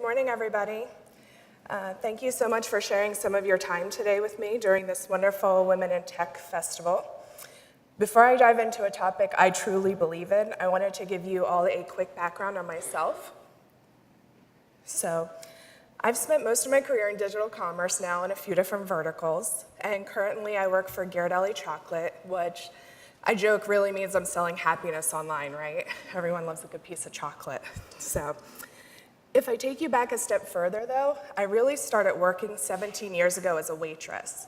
morning, everybody. Thank you so much for sharing some of your time today with me during this wonderful Women in Tech Festival. Before I dive into a topic I truly believe in, I wanted to give you all a quick background on myself. So, I've spent most of my career in digital commerce now in a few different verticals, and currently I work for Ghirardelli Chocolate, which I joke really means I'm selling happiness online, right? Everyone loves a good piece of chocolate. So, if I take you back a step further though, I really started working 17 years ago as a waitress.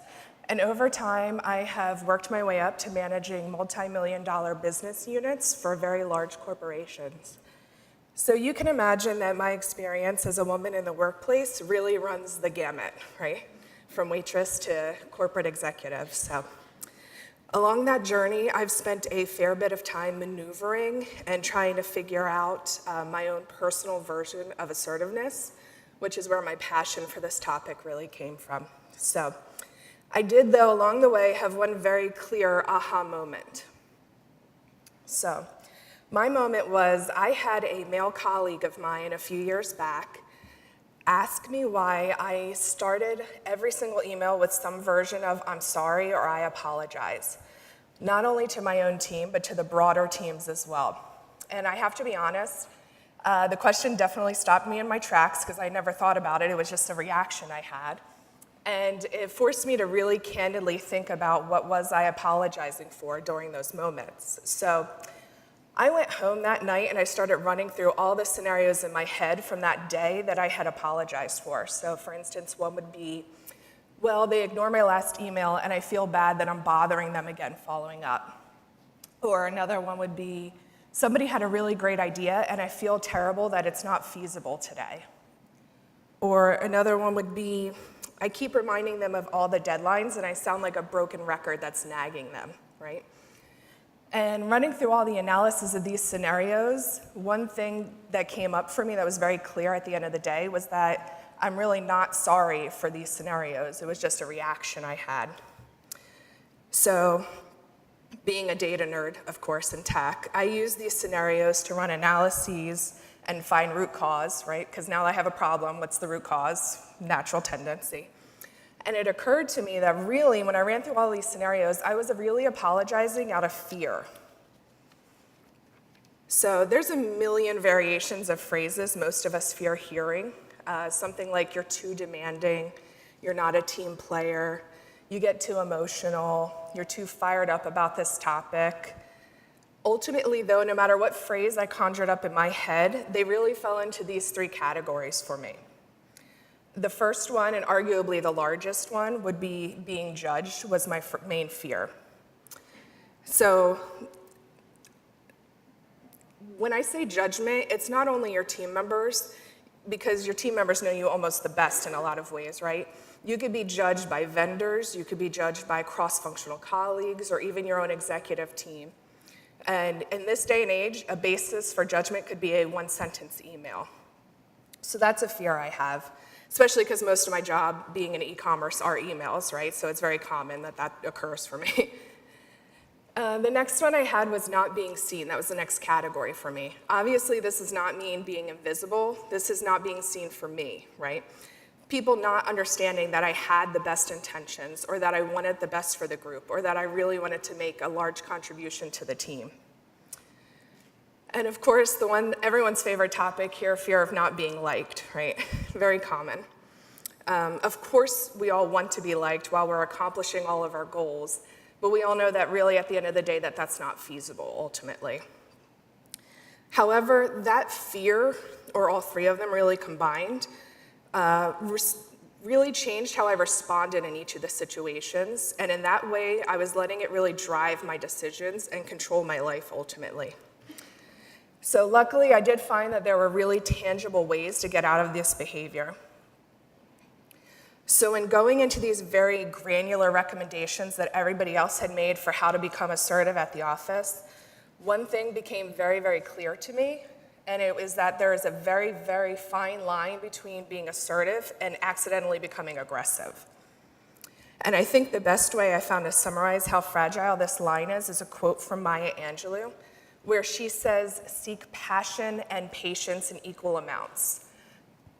And over time, I have worked my way up to managing multi-million-dollar business units for very large corporations. So you can imagine that my experience as a woman in the workplace really runs the gamut, right? From waitress to corporate executive, so. Along that journey, I've spent a fair bit of time maneuvering and trying to figure out my own personal version of assertiveness, which is where my passion for this topic really came from. So I did, though, along the way, have one very clear aha moment. So my moment was I had a male colleague of mine a few years back ask me why I started every single email with some version of "I'm sorry" or "I apologize," not only to my own team, but to the broader teams as well. And I have to be honest, the question definitely stopped me in my tracks because I never thought about it. It was just a reaction I had. And it forced me to really candidly think about what was I apologizing for during those moments. So I went home that night and I started running through all the scenarios in my head from that day that I had apologized for. So for instance, one would be, well, they ignore my last email and I feel bad that I'm bothering them again following up. Or another one would be, somebody had a really great idea and I feel terrible that it's not feasible today. Or another one would be, I keep reminding them of all the deadlines and I sound like a broken record that's nagging them, right? And running through all the analysis of these scenarios, one thing that came up for me that was very clear at the end of the day was that I'm really not sorry for these scenarios. It was just a reaction I had. So, being a data nerd, of course, in tech, I use these scenarios to run analyses and find root cause, right? Because now I have a problem. What's the root cause? Natural tendency. And it occurred to me that really, when I ran through all these scenarios, I was really apologizing out of fear. So there's a million variations of phrases most of us fear hearing. Something like, you're too demanding, you're not a team player, you get too emotional, you're too fired up about this topic. Ultimately, though, no matter what phrase I conjured up in my head, they really fell into these three categories for me. The first one, and arguably the largest one, would be being judged, was my main fear. So when I say judgment, it's not only your team members, because your team members know you almost the best in a lot of ways, right? You could be judged by vendors, you could be judged by cross-functional colleagues, or even your own executive team. And in this day and age, a basis for judgment could be a one-sentence email. So that's a fear I have, especially because most of my job being in e-commerce are emails, right? So it's very common that that occurs for me. The next one I had was not being seen. That was the next category for me. Obviously, this does not mean being invisible. This is not being seen for me, right? People not understanding that I had the best intentions, or that I wanted the best for the group, or that I really wanted to make a large contribution to the team. And of course, the one, everyone's favorite topic here, fear of not being liked, right? Very common. Of course, we all want to be liked while we're accomplishing all of our goals, but we all know that really at the end of the day that that's not feasible ultimately. However, that fear, or all three of them really combined, really changed how I responded in each of the situations, and in that way, I was letting it really drive my decisions and control my life ultimately. So luckily, I did find that there were really tangible ways to get out of this behavior. So in going into these very granular recommendations that everybody else had made for how to become assertive at the office, one thing became very, very clear to me, and it was that there is a very, very fine line between being assertive and accidentally becoming aggressive. And I think the best way I found to summarize how fragile this line is a quote from Maya Angelou, where she says, "Seek passion and patience in equal amounts."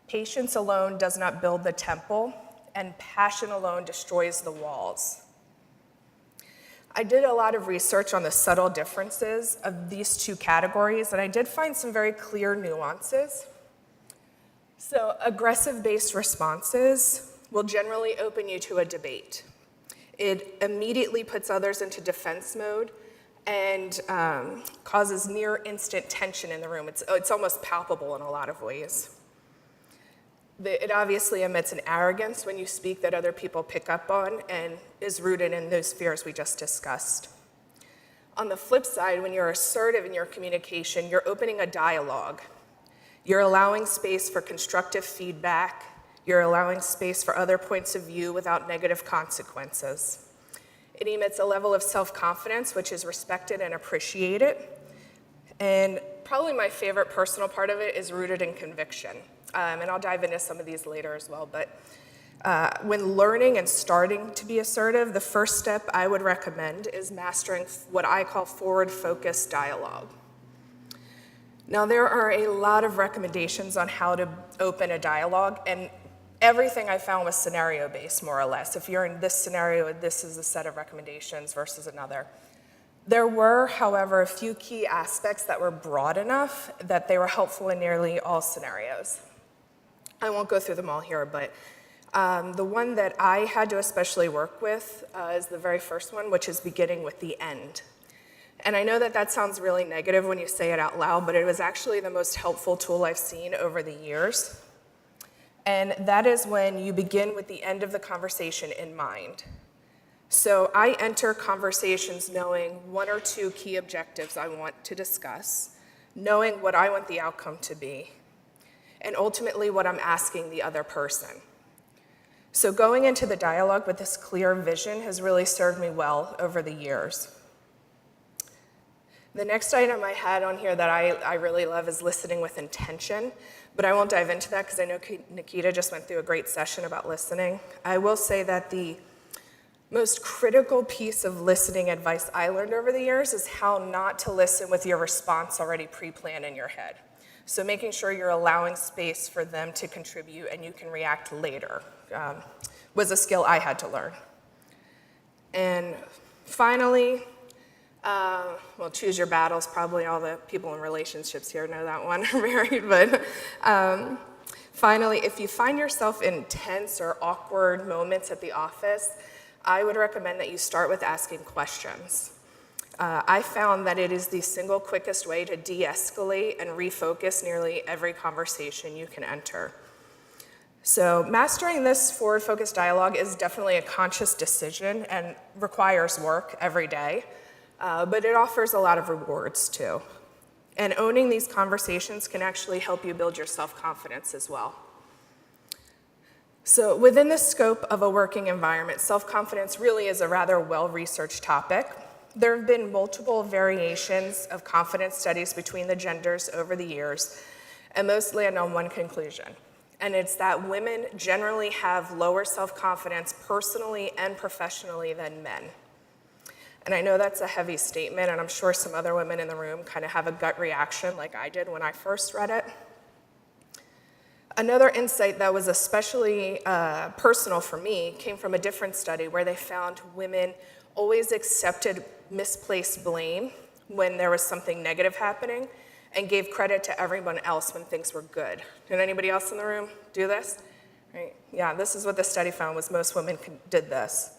Patience alone does not build the temple, and passion alone destroys the walls. I did a lot of research on the subtle differences of these two categories, and I did find some very clear nuances. So aggressive-based responses will generally open you to a debate. It immediately puts others into defense mode and causes near instant tension in the room. It's almost palpable in a lot of ways. It obviously emits an arrogance when you speak that other people pick up on and is rooted in those fears we just discussed. On the flip side, when you're assertive in your communication, you're opening a dialogue. You're allowing space for constructive feedback. You're allowing space for other points of view without negative consequences. It emits a level of self-confidence, which is respected and appreciated. And probably my favorite personal part of it is rooted in conviction. And I'll dive into some of these later as well. But when learning and starting to be assertive, the first step I would recommend is mastering what I call forward-focused dialogue. Now, there are a lot of recommendations on how to open a dialogue, and everything I found was scenario-based, more or less. If you're in this scenario, this is a set of recommendations versus another. There were, however, a few key aspects that were broad enough that they were helpful in nearly all scenarios. I won't go through them all here, but the one that I had to especially work with is the very first one, which is beginning with the end. And I know that that sounds really negative when you say it out loud, but it was actually the most helpful tool I've seen over the years. And that is when you begin with the end of the conversation in mind. So I enter conversations knowing one or two key objectives I want to discuss, knowing what I want the outcome to be, and ultimately what I'm asking the other person. So going into the dialogue with this clear vision has really served me well over the years. The next item I had on here that I really love is listening with intention, but I won't dive into that because I know Nikita just went through a great session about listening. I will say that the most critical piece of listening advice I learned over the years is how not to listen with your response already pre-planned in your head. So making sure you're allowing space for them to contribute and you can react later was a skill I had to learn. And finally, choose your battles. Probably all the people in relationships here know that one are married, but finally, if you find yourself in tense or awkward moments at the office, I would recommend that you start with asking questions. I found that it is the single quickest way to de-escalate and refocus nearly every conversation you can enter. So mastering this forward-focused dialogue is definitely a conscious decision and requires work every day, but it offers a lot of rewards too. And owning these conversations can actually help you build your self-confidence as well. So within the scope of a working environment, self-confidence really is a rather well-researched topic. There have been multiple variations of confidence studies between the genders over the years, and most land on one conclusion, and it's that women generally have lower self-confidence personally and professionally than men. And I know that's a heavy statement, and I'm sure some other women in the room kind of have a gut reaction like I did when I first read it. Another insight that was especially personal for me came from a different study where they found women always accepted misplaced blame when there was something negative happening and gave credit to everyone else when things were good. Did anybody else in the room do this? Right? Yeah, this is what the study found was most women did this.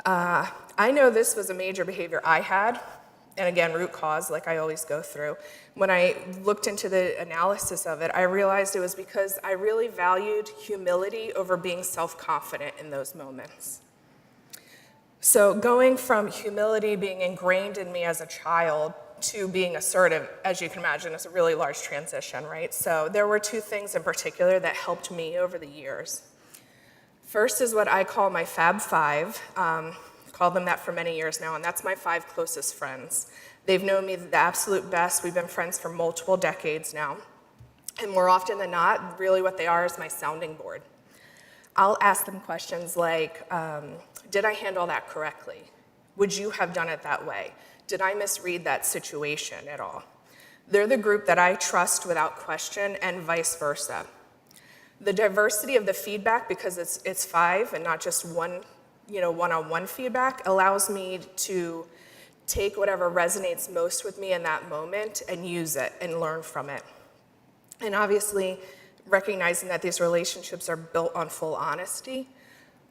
I know this was a major behavior I had, and again, root cause, like I always go through. When I looked into the analysis of it, I realized it was because I really valued humility over being self-confident in those moments. So going from humility being ingrained in me as a child to being assertive, as you can imagine, is a really large transition, right? So there were two things in particular that helped me over the years. First is what I call my Fab Five. Called them that for many years now, and that's my 5 closest friends. They've known me the absolute best. We've been friends for multiple decades now. And more often than not, really what they are is my sounding board. I'll ask them questions like, did I handle that correctly? Would you have done it that way? Did I misread that situation at all? They're the group that I trust without question and vice versa. The diversity of the feedback, because it's 5 and not just one, one-on-one feedback, allows me to take whatever resonates most with me in that moment and use it and learn from it. And obviously, recognizing that these relationships are built on full honesty,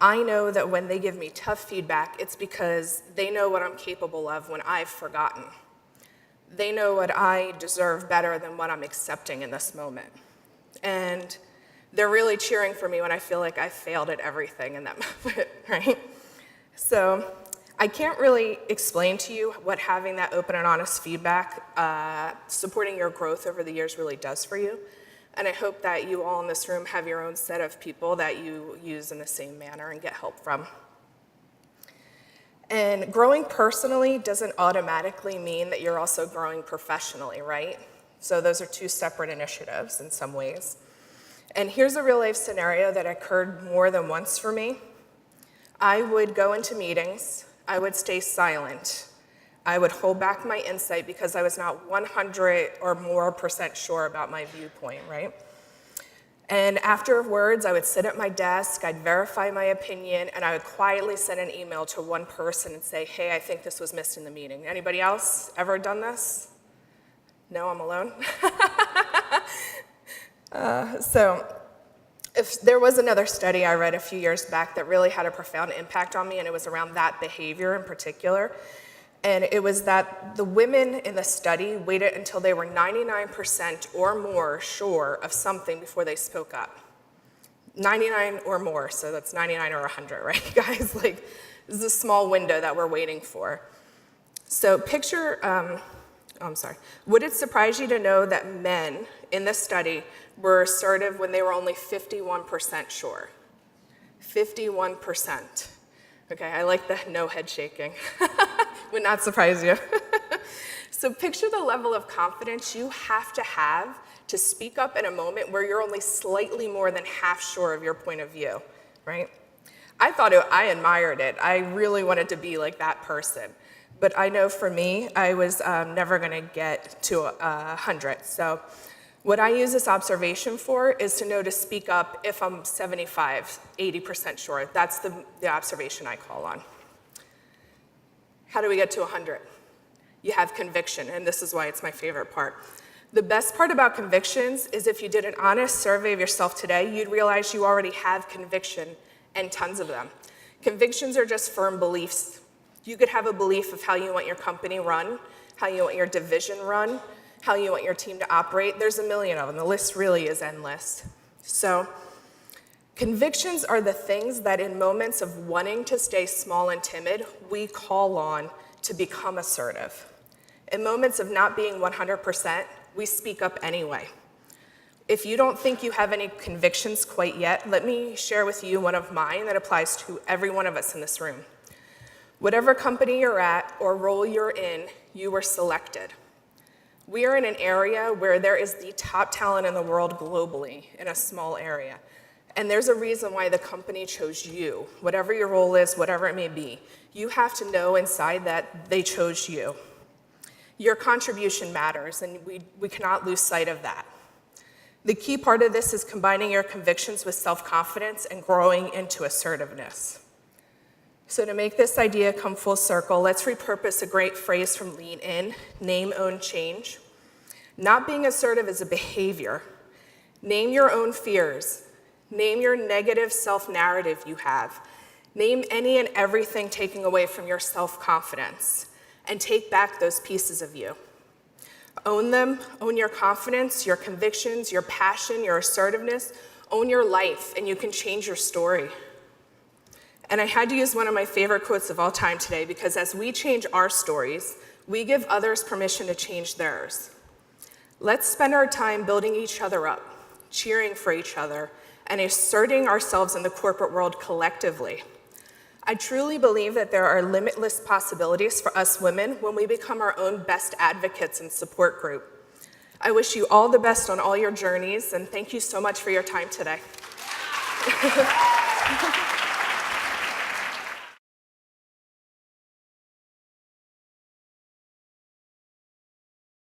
I know that when they give me tough feedback, it's because they know what I'm capable of when I've forgotten. They know what I deserve better than what I'm accepting in this moment. And they're really cheering for me when I feel like I failed at everything in that moment, right? So I can't really explain to you what having that open and honest feedback, supporting your growth over the years really does for you. And I hope that you all in this room have your own set of people that you use in the same manner and get help from. And growing personally doesn't automatically mean that you're also growing professionally, right? So those are 2 separate initiatives in some ways. And here's a real-life scenario that occurred more than once for me. I would go into meetings, I would stay silent. I would hold back my insight because I was not 100 or more % sure about my viewpoint, right? And afterwards, I would sit at my desk, I'd verify my opinion, and I would quietly send an email to one person and say, hey, I think this was missed in the meeting. Anybody else ever done this? No, I'm alone? So if there was another study I read a few years back that really had a profound impact on me, and it was around that behavior in particular. And it was that the women in the study waited until they were 99% or more sure of something before they spoke up. 99 or more, so that's 99 or 100, right, guys? Like, this is a small window that we're waiting for. So picture, would it surprise you to know that men in the study were assertive when they were only 51% sure? 51%. Okay, I like the no head shaking. Would not surprise you. So picture the level of confidence you have to speak up in a moment where you're only slightly more than half sure of your point of view, right? I admired it. I really wanted to be like that person. But I know for me, I was never gonna get to 100. So what I use this observation for is to know to speak up if I'm 75, 80% sure. That's the observation I call on. How do we get to 100? You have conviction, and this is why it's my favorite part. The best part about convictions is if you did an honest survey of yourself today, you'd realize you already have conviction, and tons of them. Convictions are just firm beliefs. You could have a belief of how you want your company run, how you want your division run, how you want your team to operate. There's a million of them. The list really is endless. So convictions are the things that in moments of wanting to stay small and timid, we call on to become assertive. In moments of not being 100%, we speak up anyway. If you don't think you have any convictions quite yet, let me share with you one of mine that applies to every one of us in this room. Whatever company you're at or role you're in, you were selected. We are in an area where there is the top talent in the world globally in a small area. And there's a reason why the company chose you, whatever your role is, whatever it may be. You have to know inside that they chose you. Your contribution matters, and we cannot lose sight of that. The key part of this is combining your convictions with self-confidence and growing into assertiveness. So to make this idea come full circle, let's repurpose a great phrase from Lean In, name, own, change. Not being assertive is a behavior. Name your own fears. Name your negative self-narrative you have. Name any and everything taking away from your self-confidence, and take back those pieces of you. Own them, own your confidence, your convictions, your passion, your assertiveness, own your life, and you can change your story. And I had to use one of my favorite quotes of all time today, because as we change our stories, we give others permission to change theirs. Let's spend our time building each other up, cheering for each other, and asserting ourselves in the corporate world collectively. I truly believe that there are limitless possibilities for us women when we become our own best advocates and support group. I wish you all the best on all your journeys, and thank you so much for your time today.